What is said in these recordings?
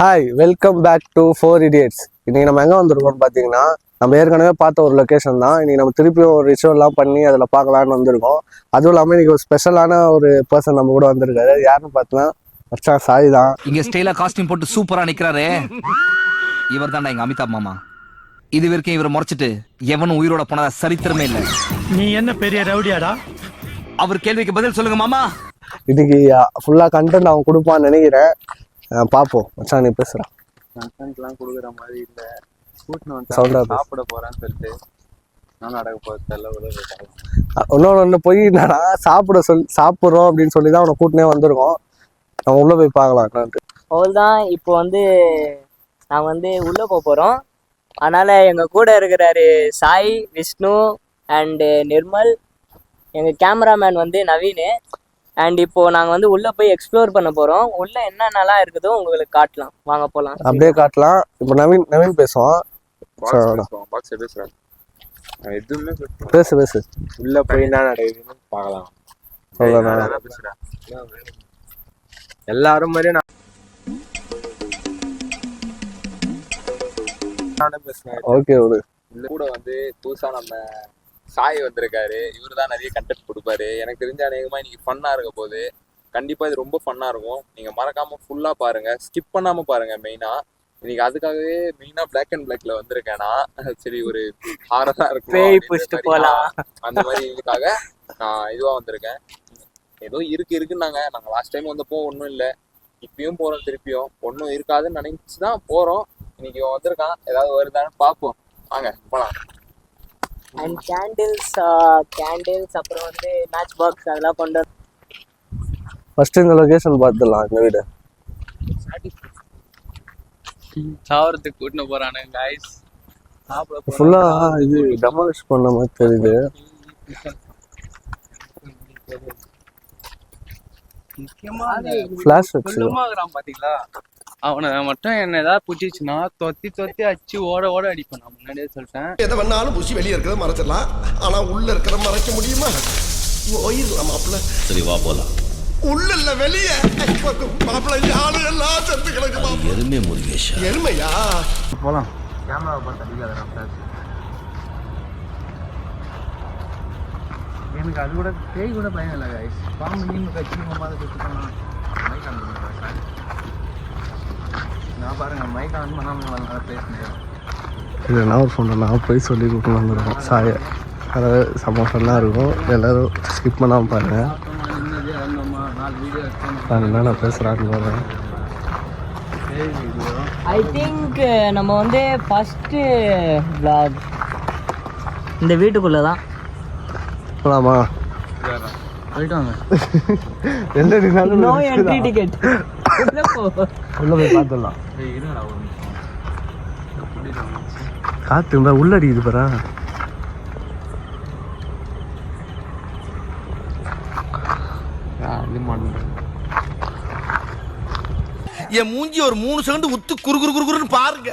Hi welcome back to 4 Idiots. இன்னைக்கு நம்ம எங்கே வந்திருக்கோம்னு பார்த்தீங்கன்னா நம்ம ஏற்கனவே பார்த்த ஒரு லொக்கேஷன் தான். இன்னைக்கு நம்ம திருப்பியும் ஒரு ரிச்சுவல்லாம் பண்ணி அதில் பார்க்கலான்னு வந்திருக்கோம். அதுவும் இல்லாமல் இன்னைக்கு ஒரு ஸ்பெஷலான ஒரு பர்சன் நம்ம கூட வந்திருக்காரு. யாருன்னு பார்த்தீங்கன்னா மச்சான் சாய் தான். இங்க ஸ்டைலா காஸ்டியூம் போட்டு சூப்பரா நிக்கிறாரு. இவர் தான்டா எங்க அமிதாப் மாமா. இது வரைக்கும் இவரை முறைச்சிட்டு எவனும் உயிரோட போனதா சரித்திரமே இல்லை. நீ என்ன பெரிய ரவுடியாடா? அவர் கேள்விக்கு பதில் சொல்லுங்க மாமா. இன்னைக்கு ஃபுல்லாக கண்டென்ட் அவன் கொடுப்பான்னு நினைக்கிறேன். பார்ப்போம். மச்சான் நீ பேசுகிறான். கண்டென்ட்லாம் கொடுக்குற மாதிரி இல்லை. சாப்பிட போறேன்னு சொல்லிட்டு நான் நடக்க போகிறது ஒன்று போய் என்னன்னா சாப்பிட்றோம் அப்படின்னு சொல்லி தான் அவனை கூட்டினே வந்திருக்கோம். நம்ம உள்ளே போய் பார்க்கலாம். அவ்வளோதான். இப்போ நாங்கள் உள்ளே போகிறோம். அதனால் எங்கள் கூட இருக்கிறாரு சாய், விஷ்ணு அண்டு நிர்மல், எங்கள் கேமராமேன் நவீன். அண்ட் இப்போ நாங்கள் உள்ளே போய் எக்ஸ்ப்ளோர் பண்ண போகிறோம். உள்ளே என்னென்னலாம் இருக்குதோ உங்களுக்கு காட்டலாம். வாங்க போகலாம். அப்படியே காட்டலாம். இப்போ நவீன் பேசுவான். எதுவுமே பேசு உள்ள போய் என்ன நடக்குதுன்னு பார்க்கலாம். எல்லாரும் மாதிரியும் நானே பேசுறேன். ஓகே. கூட புதுசா நம்ம சாய் வந்திருக்காரு. இவரு தான் நிறைய கண்டென்ட் கொடுப்பாரு. எனக்கு தெரிஞ்ச அநேகமா இன்னைக்கு ஃபன்னா இருக்க போது. கண்டிப்பா இது ரொம்ப ஃபன்னா இருக்கும். நீங்க மறக்காம ஃபுல்லா பாருங்க, ஸ்கிப் பண்ணாம பாருங்க. மெயினா இன்னைக்கு அதுக்காகவே மெயினா பிளாக் அண்ட் பிளாக்ல வந்திருக்கேன்னா சரி ஒரு ஹாரரா இருக்கும் அந்த மாதிரி இதுக்காக நான் இதுவா வந்திருக்கேன். ஏதோ இருக்குன்னாங்க. நாங்க லாஸ்ட் டைம் வந்தப்போ ஒன்றும் இல்லை. இப்பயும் போறோம், திருப்பியும் ஒன்றும் இருக்காதுன்னு நினைச்சுதான் போறோம். இன்னைக்கு வந்திருக்கான், ஏதாவது வருதான்னு பார்ப்போம். வாங்க போலாம். அண்ட் கேண்டில்ஸ் அப்புறம் மேட்ச் பாக்ஸ் அதெல்லாம் கொண்டு ஃபர்ஸ்ட் இந்த லொகேஷன் பார்த்துடலாம். இந்த வீடு சாவரத்துக்கு கூட்டின்னு போறானுங்க गाइस. ஃபுல்லா இது டெமாலிஷ் பண்ண மாதிரி தெரியுது. ஃபிளாஷ் வச்சிருக்கான் பாத்தீங்களா? அவனை மட்டும் என்ன ஏதாவது புடிச்சுன்னா தொத்தி அடிச்சு ஓட அடிப்பேன். நான் முன்னாடியே சொல்லிட்டேன். எதை வேணாலும் புசி வெளியே இருக்கிறத மறைச்சிடலாம், ஆனா உள்ள இருக்கிற மறைக்க முடியுமா? போயிடலாம் மாப்பிள்ள. சரி வா போலாம். உள்ள இல்ல வெளியே மாப்பிள்ள. ஆளு எல்லாம் செத்து கிடக்கு மாப்பிள்ள. எருமை முருகேஷா. எருமையா? போலாம். கேமராவை பார்த்து அடிக்காத. எனக்கு அது கூட பேய் கூட பயம் இல்லை गाइस. பாம்பு நீங்க கட்சி மாதிரி சுத்தணும். மைக் ஆன் பண்ணுங்க. நான் பாருங்க மைக் ஆன் பண்ணாம பேசுனேன். இல்லை நான் ஒரு ஃபோன் நான் போய் சொல்லி கூப்பிட்டு வந்துருக்கோம் சாய. அதாவது செம்ம ஃபன்னாக இருக்கும். எல்லோரும் ஸ்கிப் பண்ணாமல் பாருங்கள். நான் பேசுகிறான்னு போகிறேன். ஐ திங்க் நம்ம ஃபஸ்ட்டு vlog இந்த வீட்டுக்குள்ளே தான். போலாமா? போயிட்டு வாங்க. No entry ticket. உள்ள போய் பார்த்துடலாம். காத்து இருந்தா உள்ள அடிக்குது பாரு. என் மூஞ்சி ஒரு 3 செகண்ட் உத்து குறுன்னு பாருங்க.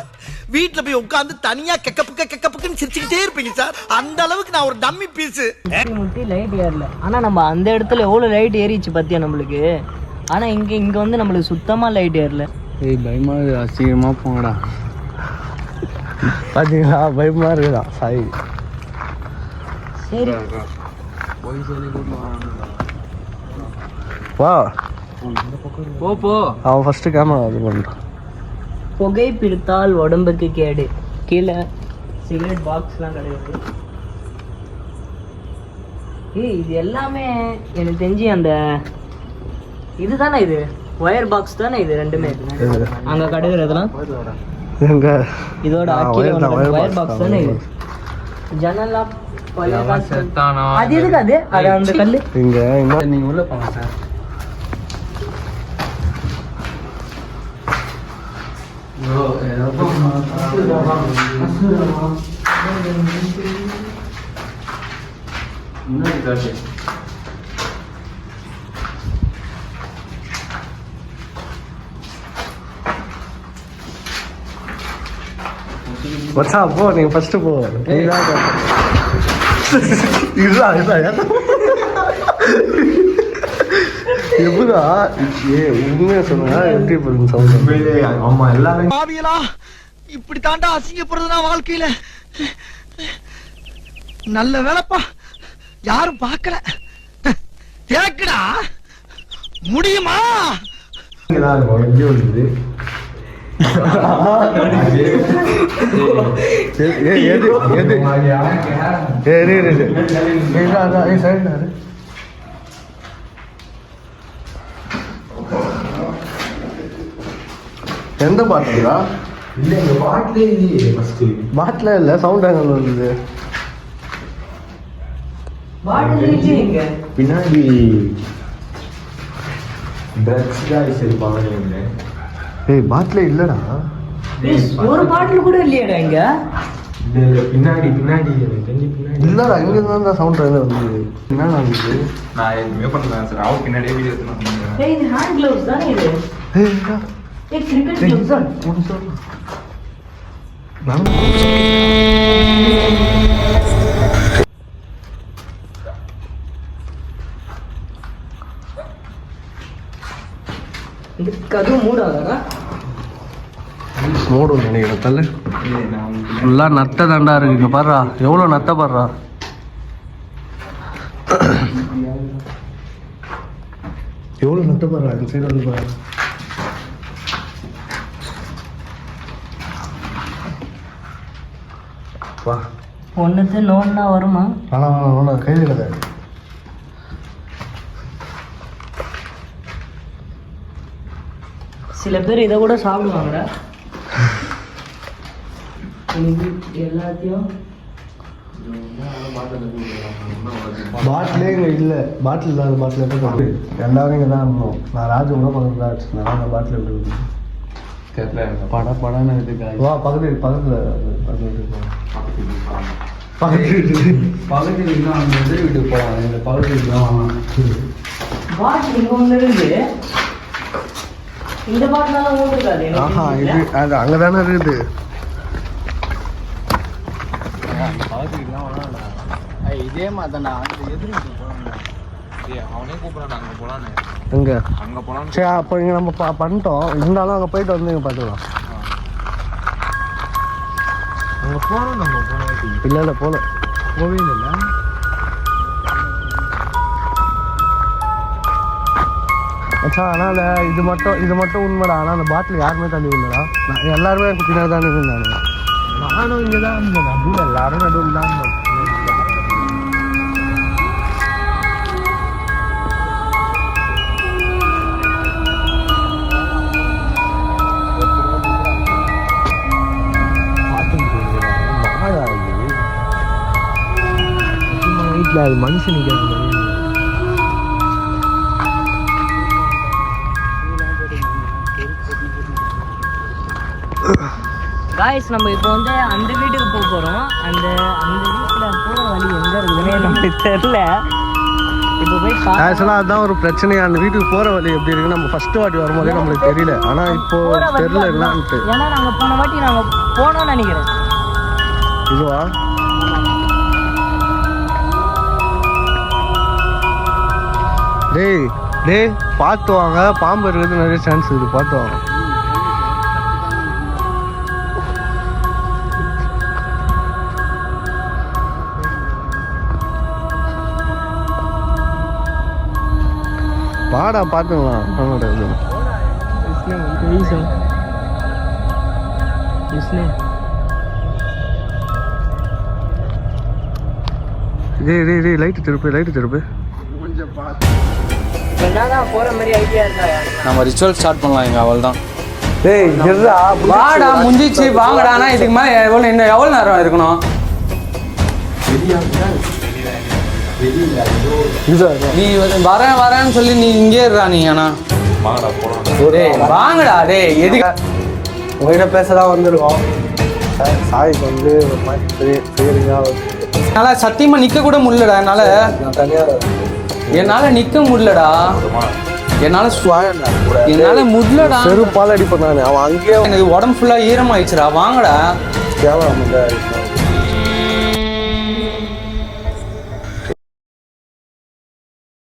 வீட்டுல போய் உட்காந்து தனியா கெக்கப்புக்குன்னு சிரிச்சுக்கிட்டே இருப்பீங்க சார். அந்த அளவுக்கு நான் ஒரு டம்மி பீஸ். முட்டி லைட் ஏறல. ஆனா நம்ம அந்த இடத்துல எவ்வளவு லைட் ஏறிச்சு பத்தியா நம்மளுக்கு. ஆனா இங்க நம்மளுக்கு சுத்தமா லைட் ஏறல. ஏய் பயமா அசிங்கமா போங்கடா. பாத்தீங்களா பயமா இருக்குதா சாய். சரி போய் சொல்லி வா போ. அவன் ஃபர்ஸ்ட் கேமரா இது பண்ணுறான். புகை பிடித்தால் உடம்புக்கு கேடு. கீழே சிகரெட் பாக்ஸ்லாம் கிடையாது. இது எல்லாமே எனக்கு தெரிஞ்சு அந்த இதுதானே, இது ஒயர் பாக்ஸ் தானே. இது ரெண்டுமே அங்கே கிடைக்கிறதுலாம் இதோட ஒயர் பாக்ஸ் தானே. இது ஜன்னல்லாம் அது எதுக்கு அது அந்த கல்லு இங்கே நீங்கள் உள்ள போங்க சார். வச்சா போ. நீங்க ஃபர்ஸ்ட் போ. இதுதான் எப்படா உண்மையா சொன்னா எப்படி போகுது சவுண்ட்? ஆமா எல்லாரும் பாவியலா இப்படி தாண்டா அசிங்கப்படுறதுனா வாழ்க்கையில. நல்ல வேலைப்பா யாரும் பார்க்கல. கேக்குடா முடியுமா? எப்படி வருது? எந்த பாட்டுலா? இல்ல இந்த பாட்டிலே இல்லையே. ஃபர்ஸ்ட் பாட்டில இல்ல, சவுண்ட் ஆங்கல் வருது. பின்னாடி ட்ரக்ஸ் காய்ஸ் இருப்பாங்க. ஏய் பாட்டில இல்லடா. ஒரு பாட்டில் கூட இல்லையாடா இங்க? இல்ல பின்னாடி பின்னாடி பின்னாடி இல்லடா, இங்க தான் சவுண்ட் வருது. என்ன நடந்துச்சு? நான் எதுவுமே பண்ணல சார். அவ பின்னாடியே வீடியோ எடுத்து நான் பண்ணுறேன். ஏய் இது ஹேண்ட் க்ளவுஸ் தானே இது? ஏய் இல்லடா. ஏய் கிரிக்கெட் க்ளவுஸ் தான். ஒன்னு சொல்லு. இந்த கதவு மூடாதடா. மூடு நினைக்கிறேன். தள்ளு. ஃபுல்லா நத்தை தாண்டா இருக்கு. இங்க பாருடா, எவ்வளவு நத்தை பாருடா. எவ்வளவு நத்தை பாருடா. இந்த சைடு வந்து பாரு. வா. ஒன்னுக்கு நோன்னா வருமா? வேணாம் கையில் கதை. சில பேர் இதை கூட சாப்பிடுவாங்கடா. எல்லாத்தையும் பாட்டிலே இங்கே இல்லை. பாட்டில் இல்லாத பாட்டில் எப்படி போட்டு எல்லாரும் இங்கே தான் இருந்தோம். நான் ராஜு கூட பக்கத்தில் தான் வச்சுருந்தேன். அந்த பாட்டில் எப்படி இருக்கு தெரியல. படம்னு இருக்கு. வா பக்கத்தில் பக்கத்தில் பக்கத்து வீட்டுக்கு அந்த எதிர் வீட்டுக்கு போவாங்க. இந்த பக்கத்து வீட்டுக்கு தான் வாங்கலாம். பாட்டில் இங்கே ஒன்று இருக்கு. இந்த பாட்டினால ஓடுறாது. ஆஹா இது அது அங்கே தானே இருக்குது. இதே மாதிரி தான் அவனே கூப்பிடறான் அங்க போலான்னு. எங்க அங்க போலான்னு. சரி அப்போ இங்கே நம்ம பண்ணிட்டோம். இருந்தாலும் அங்கே போயிட்டு வந்து இங்கே பார்த்துக்கலாம். அங்க போனோம் நம்ம போனோம். இல்லை இல்லை போல போவே இல்லை. மச்சான் அதனால் இது மட்டும் உண்மைடா. ஆனால் அந்த பாட்டில் யாருமே தள்ளி விடலடா. நான் எல்லாருமே எனக்கு பின்னாடி தான் இருந்தாங்க. நானும் இங்கே தான் இருந்தேன். நடுவில் எல்லாரும் நடுவில் தான் இருந்தோம். வீட்டில் அது மனுஷனுக்கு அது மாதிரி காய்ஸ் நம்ம இப்போ வந்து அந்த வீட்டுக்கு போக போகிறோம். அந்த வீட்டில் போகிற வழி எங்கே இருக்குதுன்னு நமக்கு தெரியல. இப்போ போய் ஆக்சுவலாக அதுதான் ஒரு பிரச்சனை. அந்த வீட்டுக்கு போகிற வழி எப்படி இருக்குன்னு நம்ம ஃபஸ்ட்டு வாட்டி வரும்போதே நம்மளுக்கு தெரியல. ஆனால் இப்போ தெரியல என்னான்ட்டு. ஏன்னா நாங்கள் போன வாட்டி நாங்கள் போனோம்னு நினைக்கிறேன். இதுவா டேய் பார்த்து வாங்க. பாம்பு இருக்கிறது நிறைய சான்ஸ் இருக்குது. பார்த்து வாங்க. வாடா பார்த்துக்கலாம். டேய் லைட்டு திருப்பு. என்னதான் போகிற மாதிரி ஐடியா இருக்கா? நம்ம ரிச்சுவல் ஸ்டார்ட் பண்ணலாம். இங்க அவள் தான். டேய் இருடா. வாடா முடிஞ்சிச்சு வாங்கடானா. இதுக்கு மேலே எவ்வளோ நேரம் இருக்கணும்? நீ வரேன்னு சொல்லி நீ இங்கே இருடா. நீ ஆனா வாங்கடா. டேய் எதுக்கு உங்ககிட்ட பேசதான் வந்திருக்கோம். சாய்க்கு வந்து ஒரு மாதிரி என்னால சத்தியமா நிக்க கூட முடியலடா. என்னால நிக்க முடியலடா. என்னால முடியலடா. செருப்பால் அடிப்பேன் நான். அவன் அங்கேயே எனக்கு உடம்பு ஃபுல்லா ஈரமாயிடுச்சுடா. வாங்கடா. கேவலம்